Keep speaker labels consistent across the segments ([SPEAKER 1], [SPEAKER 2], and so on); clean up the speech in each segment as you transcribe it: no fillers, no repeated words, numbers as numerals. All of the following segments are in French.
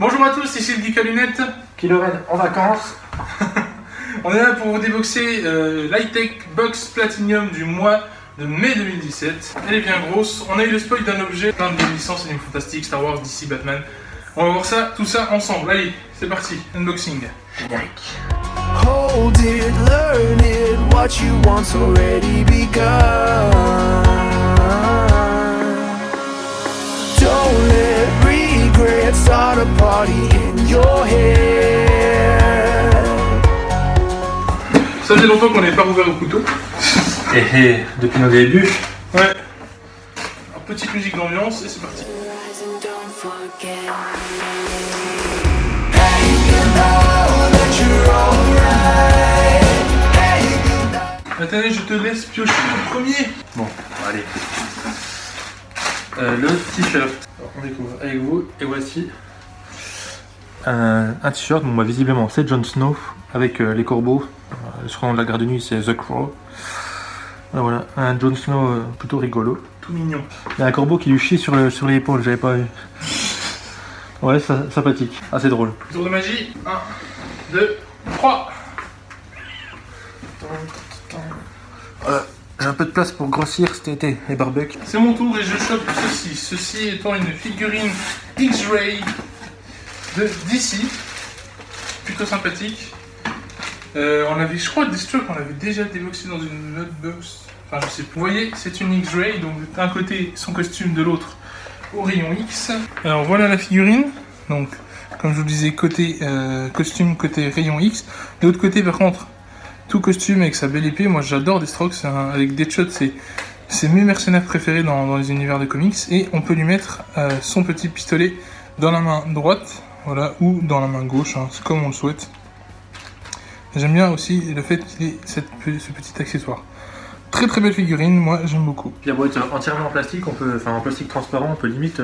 [SPEAKER 1] Bonjour à tous, ici le Geek à lunettes.
[SPEAKER 2] Kylo-Ren en vacances.
[SPEAKER 1] On est là pour vous déboxer l'Hightech Box Platinum du mois de mai 2017. Elle est bien grosse. On a eu le spoil d'un objet, plein de licences animaux fantastiques, Star Wars, DC, Batman. On va voir ça, tout ça ensemble. Allez, c'est parti, unboxing.
[SPEAKER 2] Générique.
[SPEAKER 3] Hold it, learn it, what you want's already begun. Don't let regret start a party in your head.
[SPEAKER 1] Ça fait longtemps qu'on n'est pas rouvert au couteau.
[SPEAKER 2] Et depuis nos débuts.
[SPEAKER 1] Ouais. Alors, petite musique d'ambiance et c'est parti. Attendez, je te laisse piocher le premier.
[SPEAKER 2] Bon, allez. Le t-shirt. On découvre avec vous. Et voici un t-shirt. Bon, bah, visiblement, c'est Jon Snow avec les corbeaux. Le surnom de la garde de nuit, c'est The Crow. Voilà, un Jon Snow plutôt rigolo.
[SPEAKER 1] Tout mignon.
[SPEAKER 2] Il y a un corbeau qui lui chie sur l'épaule, j'avais pas vu. Ouais, sympathique, assez drôle.
[SPEAKER 1] Tour de magie. 1, 2, 3.
[SPEAKER 2] J'ai un peu de place pour grossir cet été, les barbecues.
[SPEAKER 1] C'est mon tour et je chope ceci. Ceci étant une figurine X-Ray de DC. Plutôt sympathique. On avait, je crois, Deathstroke, on l'avait déjà déboxé dans une autre box. Enfin, je sais plus. Vous voyez, c'est une X-Ray, donc d'un côté son costume, de l'autre au rayon X. Alors voilà la figurine. Donc, comme je vous le disais, côté costume, côté rayon X. De l'autre côté, par contre, tout costume avec sa belle épée. Moi, j'adore Deathstroke. Avec Deadshot, c'est mes mercenaires préférés dans les univers de comics. Et on peut lui mettre son petit pistolet dans la main droite, voilà, ou dans la main gauche, hein, c'est comme on le souhaite. J'aime bien aussi le fait qu'il ait ce petit accessoire. Très très belle figurine, moi j'aime beaucoup.
[SPEAKER 2] Puis la boîte entièrement en plastique, en plastique transparent, on peut limite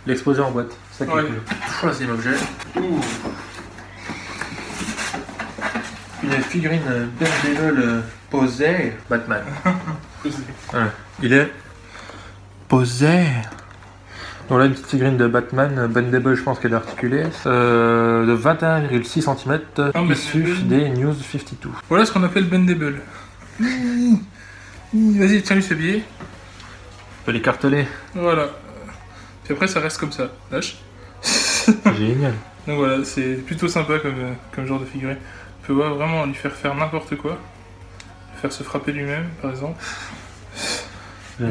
[SPEAKER 2] l'exposer en boîte. C'est ça qui est cool. Troisième objet. Une figurine Daredevil posée. Batman. Ouais. Il est posé. Donc là, une petite figurine de Batman, Bendable, je pense qu'elle est articulée, de 21,6 cm, issue des News 52.
[SPEAKER 1] Voilà ce qu'on appelle Bendable. Vas-y, tiens-lui ce billet.
[SPEAKER 2] On peut l'écarteler.
[SPEAKER 1] Voilà. Puis après, ça reste comme ça. Lâche.
[SPEAKER 2] Génial.
[SPEAKER 1] Donc voilà, c'est plutôt sympa comme genre de figurine. On peut vraiment lui faire n'importe quoi. Faire se frapper lui-même, par exemple.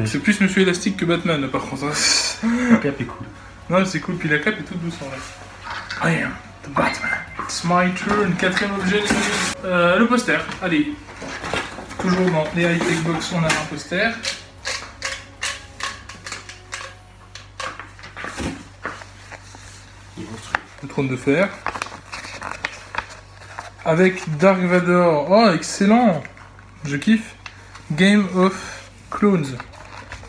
[SPEAKER 1] C'est plus Monsieur Élastique que Batman, là, par contre.
[SPEAKER 2] La cape est cool.
[SPEAKER 1] Non, c'est cool, puis la cape est toute douce en vrai. I am the Batman. It's my turn. Quatrième objet, les amis. Le poster, allez. Toujours dans les high-tech box, on a un poster. Le trône de fer. Avec Dark Vador. Oh, excellent. Je kiffe. Game of Clones.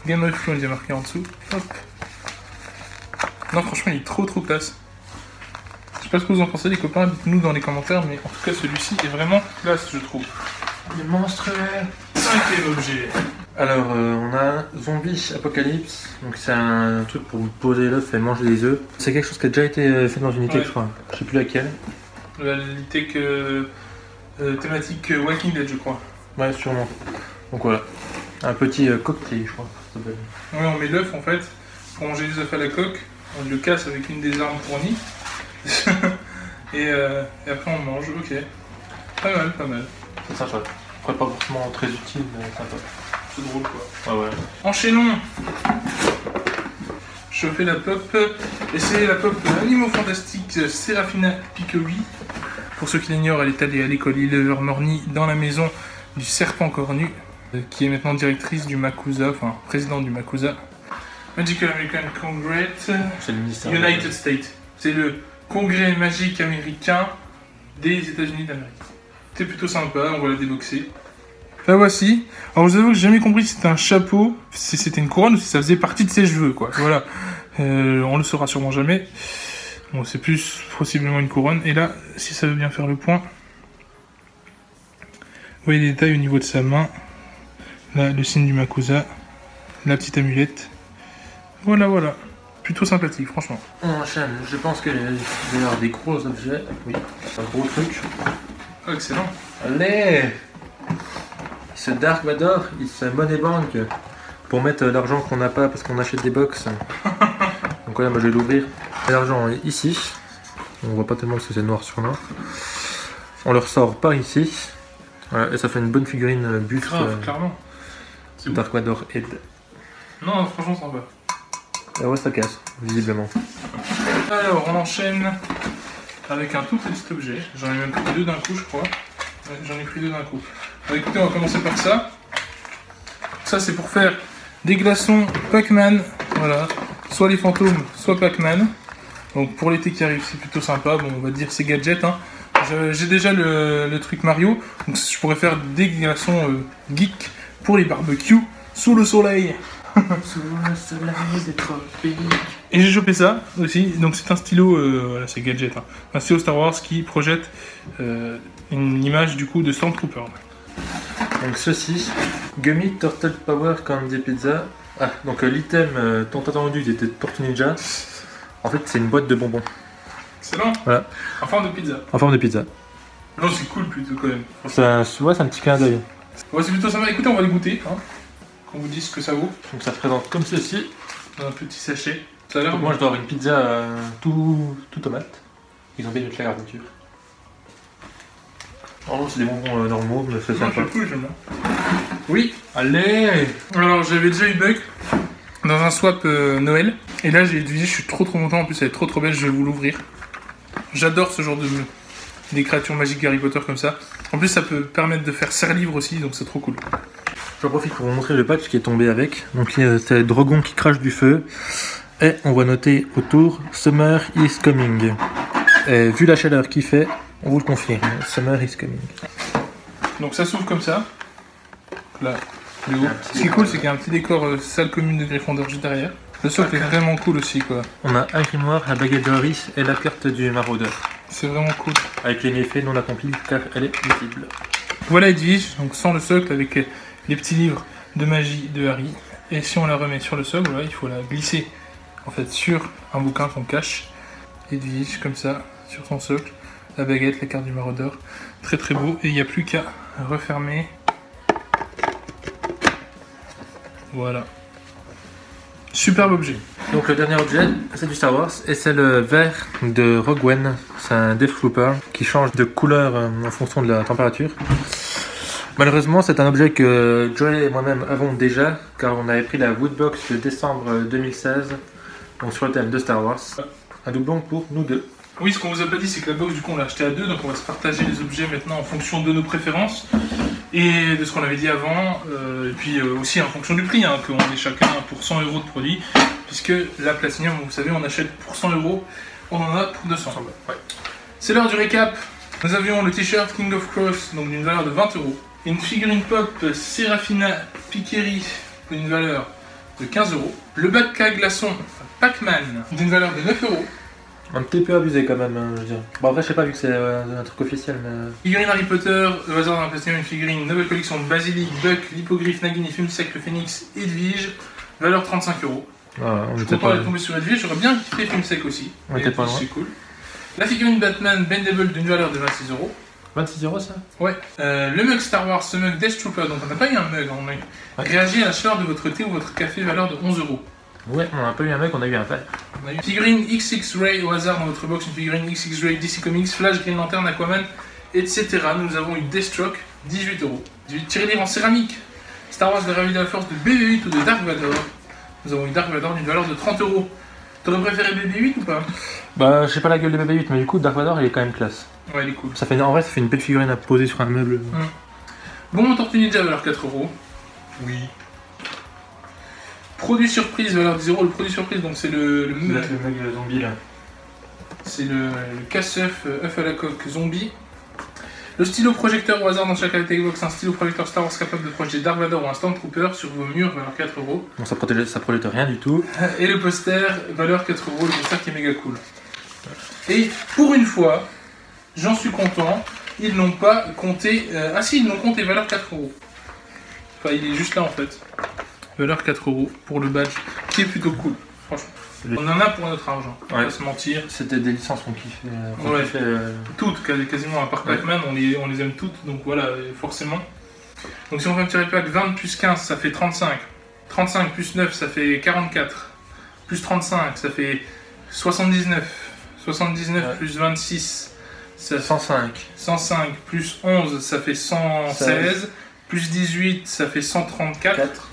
[SPEAKER 1] Game of Clones, il y a marqué en dessous. Hop. Non, franchement, il est trop classe. Je sais pas ce que vous en pensez, les copains, dites-nous dans les commentaires, mais en tout cas, celui-ci est vraiment classe, je trouve.
[SPEAKER 2] Il est monstrueux.
[SPEAKER 1] Cinquième objet.
[SPEAKER 2] Alors, on a un zombie apocalypse. Donc, c'est un truc pour vous poser l'œuf et manger des œufs. C'est quelque chose qui a déjà été fait dans une e-tech, je crois. Je sais plus laquelle.
[SPEAKER 1] La tech thématique Walking Dead, je crois.
[SPEAKER 2] Ouais, sûrement. Donc voilà. Un petit cocktail, je crois. Ça s'appelle.
[SPEAKER 1] Ouais, on met l'œuf en fait. Pour manger les œufs à la coque, on le casse avec une des armes fournies. et après on mange, ok. Pas mal.
[SPEAKER 2] C'est sympa. Après, pas forcément très utile, mais sympa.
[SPEAKER 1] C'est drôle quoi.
[SPEAKER 2] Ah ouais.
[SPEAKER 1] Enchaînons. Je fais la pop. Et c'est la pop Animaux Fantastiques Seraphina Picowi. Pour ceux qui l'ignorent, elle est allée à l'école Ilvermorny dans la maison du Serpent Cornu, qui est maintenant directrice du MACUSA, enfin présidente du MACUSA. Magical American Congress
[SPEAKER 2] C'est le ministère
[SPEAKER 1] United States. C'est le congrès magique américain des États-Unis d'Amérique. C'est plutôt sympa, on va la déboxer. La voici. Alors vous avouez que j'ai jamais compris si c'était un chapeau, si c'était une couronne ou si ça faisait partie de ses cheveux, quoi. Voilà. On le saura sûrement jamais. Bon, c'est plus possiblement une couronne. Et là, si ça veut bien faire le point, vous voyez les détails au niveau de sa main. Là, le signe du MACUSA. La petite amulette. Voilà. plutôt sympathique, franchement.
[SPEAKER 2] On enchaîne. Je pense qu'il va y avoir des gros objets. Oui, un gros truc.
[SPEAKER 1] Oh, excellent.
[SPEAKER 2] Allez! Ce Dark Vador, il se money bank pour mettre l'argent qu'on n'a pas parce qu'on achète des box. Donc voilà, moi je vais l'ouvrir. L'argent est ici. On voit pas tellement parce que c'est noir sur noir. On le ressort par ici. Voilà, et ça fait une bonne figurine buste.
[SPEAKER 1] Grave, clairement. C'est
[SPEAKER 2] Dark Vador Head.
[SPEAKER 1] Non, franchement, ça va.
[SPEAKER 2] Ah ouais, ça casse, visiblement.
[SPEAKER 1] Alors, on enchaîne avec un tout petit objet. J'en ai même pris 2 d'un coup, je crois. Ouais, j'en ai pris 2 d'un coup. Alors, écoutez, on va commencer par ça. Ça, c'est pour faire des glaçons Pac-Man. Voilà. Soit les fantômes, soit Pac-Man. Donc, pour l'été qui arrive, c'est plutôt sympa. Bon, on va dire c'est gadget. Hein. J'ai déjà le truc Mario. Donc, je pourrais faire des glaçons geek pour les barbecues sous le soleil.
[SPEAKER 2] Sous le soleil des tropiques.
[SPEAKER 1] Et j'ai chopé ça aussi, donc c'est un stylo, voilà, c'est gadget, hein. Un stylo Star Wars qui projette une image du coup de Stormtrooper.
[SPEAKER 2] Donc ceci, Gummy Turtle Power Candy Pizza. Ah, donc l'item tant attendu était Tortue Ninja. En fait, c'est une boîte de bonbons.
[SPEAKER 1] Excellent.
[SPEAKER 2] Voilà.
[SPEAKER 1] En forme de pizza.
[SPEAKER 2] En forme de pizza.
[SPEAKER 1] Non, c'est cool plutôt quand même.
[SPEAKER 2] C'est un petit clin d'œil.
[SPEAKER 1] Ouais, c'est plutôt sympa. Écoutez, on va les goûter, hein, qu'on vous dise ce que ça vaut.
[SPEAKER 2] Donc ça se présente comme ceci.
[SPEAKER 1] Dans un petit sachet. Ça a l'air
[SPEAKER 2] Donc moi je dois avoir une pizza tout tomate. Ils ont bien mis de la garniture. En gros c'est des bonbons normaux, mais c'est sympa.
[SPEAKER 1] C'est cool, j'aime bien.
[SPEAKER 2] Oui, allez.
[SPEAKER 1] Alors, j'avais déjà eu Buck dans un swap Noël. Et là, j'ai dit, je suis trop content. En plus, elle est trop belle, je vais vous l'ouvrir. J'adore ce genre des créatures magiques Harry Potter comme ça. En plus, ça peut permettre de faire serre-livre aussi, donc c'est trop cool.
[SPEAKER 2] J'en profite pour vous montrer le patch qui est tombé avec. Donc c'est Drogon qui crache du feu. Et on voit noter autour Summer is coming. Et vu la chaleur qu'il fait, on vous le confirme. Summer is coming.
[SPEAKER 1] Donc ça s'ouvre comme ça. Là, le haut. Ce qui est cool, c'est qu'il y a un petit décor salle commune de Gryffondor juste derrière. Le socle est vraiment cool aussi, quoi.
[SPEAKER 2] On a un grimoire, la baguette de Harry et la carte du maraudeur.
[SPEAKER 1] C'est vraiment cool.
[SPEAKER 2] Avec les méfaits non accomplis car elle est visible.
[SPEAKER 1] Voilà Edwige, donc sans le socle avec les petits livres de magie de Harry. Et si on la remet sur le socle, voilà, il faut la glisser en fait sur un bouquin qu'on cache. Edwige comme ça, sur son socle. La baguette, la carte du maraudeur. Très beau. Et il n'y a plus qu'à refermer. Voilà. Superbe objet.
[SPEAKER 2] Donc le dernier objet, c'est du Star Wars et c'est le verre de Rogue One. C'est un Death Trooper qui change de couleur en fonction de la température. Malheureusement, c'est un objet que Joey et moi-même avons déjà, car on avait pris la Woodbox de décembre 2016, donc sur le thème de Star Wars. Un doublon pour nous deux.
[SPEAKER 1] Oui, ce qu'on vous a pas dit, c'est que la box, du coup, on l'a acheté à 2, donc on va se partager les objets maintenant en fonction de nos préférences et de ce qu'on avait dit avant, et puis aussi en fonction du prix, hein, qu'on est chacun pour 100 € de produits, puisque la Platinum, vous savez, on achète pour 100 €, on en a pour 200. Ouais. C'est l'heure du récap. Nous avions le t-shirt King of Cross, donc d'une valeur de 20 €, une figurine pop Serafina Pikeri d'une valeur de 15 €, le bac à glaçons Pac-Man d'une valeur de 9 €.
[SPEAKER 2] Un petit peu abusé quand même, je dirais. Bon après je sais pas vu que c'est un truc officiel mais...
[SPEAKER 1] Figurine Harry Potter, au hasard d'un Platinum, une figurine Nouvelle Collection de Basilic, Buck, l'Hippogriffe, Nagini, Fumsec, le Phénix, Edwige, valeur 35 €.
[SPEAKER 2] Ah, on
[SPEAKER 1] Je suis
[SPEAKER 2] était
[SPEAKER 1] content
[SPEAKER 2] pas...
[SPEAKER 1] d'être tombé sur Edwige, j'aurais bien kiffé Fumsec aussi.
[SPEAKER 2] On était pas loin.
[SPEAKER 1] C'est cool. La figurine Batman Bendable d'une valeur de 26 €.
[SPEAKER 2] 26 € ça?
[SPEAKER 1] Ouais. Le mug Star Wars, ce mug Death Trooper, donc on n'a pas eu un mug, on a réagi à la chaleur de votre thé ou votre café, valeur de 11 €.
[SPEAKER 2] Ouais, on a pas eu un mec, on a eu un verre.
[SPEAKER 1] On a eu une figurine XX-Ray au hasard dans votre box, une figurine XX-Ray DC Comics, Flash, Green Lantern, Aquaman, etc. Nous avons eu Deathstroke, 18 €. 18 tirelires en céramique, Star Wars, la Réveil de la Force de BB-8 ou de Dark Vador. Nous avons eu Dark Vador d'une valeur de 30 €. T'aurais préféré BB-8 ou pas?
[SPEAKER 2] Bah, je sais pas la gueule de BB-8, mais du coup, Dark Vador, il est quand même classe.
[SPEAKER 1] Ouais, il est cool.
[SPEAKER 2] Ça fait, en vrai, ça fait une belle figurine à poser sur un meuble.
[SPEAKER 1] Bon, Tortue Ninja, valeur 4 €. Oui. Produit surprise, valeur 10 €. Le produit surprise, donc c'est le
[SPEAKER 2] mug zombie là.
[SPEAKER 1] C'est le casse-œuf œuf à la coque zombie. Le stylo projecteur au hasard dans chaque catégorie box, un stylo projecteur Star Wars capable de projeter Dark Vador ou un Stormtrooper sur vos murs, valeur 4 €.
[SPEAKER 2] Bon, ça projette rien du tout.
[SPEAKER 1] Et le poster, valeur 4 €, le poster qui est méga cool. Et pour une fois, j'en suis content, ils n'ont pas compté... ah si, ils l'ont compté, valeur 4 €. Enfin, il est juste là en fait. Valeur 4 € pour le badge, qui est plutôt cool, franchement. On en a pour notre argent, on va
[SPEAKER 2] Ouais.
[SPEAKER 1] pas se mentir.
[SPEAKER 2] C'était des licences qu'on kiffait.
[SPEAKER 1] Ouais.
[SPEAKER 2] kiffait,
[SPEAKER 1] Toutes, quasiment, à part
[SPEAKER 2] Ouais.
[SPEAKER 1] Pac-Man, on les aime toutes, donc voilà, forcément. Donc si on fait un petit repack, 20 plus 15, ça fait 35. 35 plus 9, ça fait 44. Plus 35, ça fait 79. 79
[SPEAKER 2] Ouais.
[SPEAKER 1] plus 26, ça fait
[SPEAKER 2] 105.
[SPEAKER 1] 105. Plus 11, ça fait 116. Plus 18, ça fait 134.
[SPEAKER 2] 4.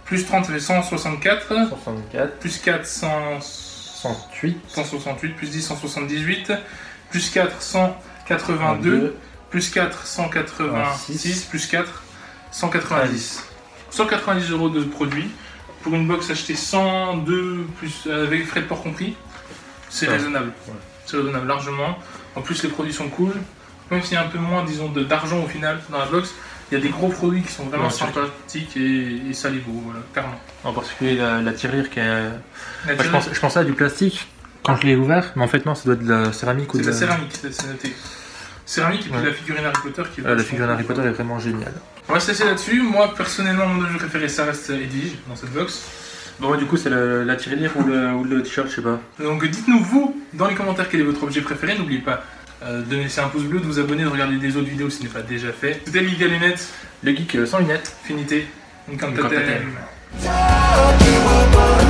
[SPEAKER 1] Plus 30, ça fait 164.
[SPEAKER 2] 164.
[SPEAKER 1] Plus 4,
[SPEAKER 2] 108.
[SPEAKER 1] 168. Plus 10, 178. Plus 4, 182. Plus 4, 186, plus 4, 190. 190 € de produits. Pour une box achetée 102, plus, avec frais de port compris, c'est
[SPEAKER 2] Ouais.
[SPEAKER 1] raisonnable.
[SPEAKER 2] Ouais.
[SPEAKER 1] C'est raisonnable, largement. En plus, les produits sont cool. Même s'il y a un peu moins, disons, d'argent au final dans la box, il y a des gros produits qui sont vraiment
[SPEAKER 2] Ouais,
[SPEAKER 1] sympathiques et ça les vaut, voilà, clairement.
[SPEAKER 2] En particulier la tirelire qui est.
[SPEAKER 1] La
[SPEAKER 2] Moi, je pensais à du plastique quand je l'ai ouvert, mais en fait non, ça doit être de la céramique ou
[SPEAKER 1] c'est
[SPEAKER 2] de
[SPEAKER 1] de la céramique, c'est noté. Céramique et puis
[SPEAKER 2] Ouais.
[SPEAKER 1] la figurine Harry Potter qui est
[SPEAKER 2] La
[SPEAKER 1] vachement
[SPEAKER 2] figurine Harry
[SPEAKER 1] cool.
[SPEAKER 2] Potter est vraiment géniale.
[SPEAKER 1] On va se laisser là-dessus. Moi, personnellement, mon objet préféré, ça reste Edwige dans cette box.
[SPEAKER 2] Bon, moi, du coup, c'est la tirelire ou le t-shirt, je sais pas.
[SPEAKER 1] Donc, dites-nous, vous, dans les commentaires, quel est votre objet préféré. N'oubliez pas de laisser un pouce bleu, de vous abonner, de regarder des autres vidéos si ce n'est pas déjà fait. C'était Liga Lunettes,
[SPEAKER 2] Le geek sans lunettes.
[SPEAKER 1] finité, une
[SPEAKER 2] Incantatem.
[SPEAKER 1] cantatem.
[SPEAKER 3] Talking about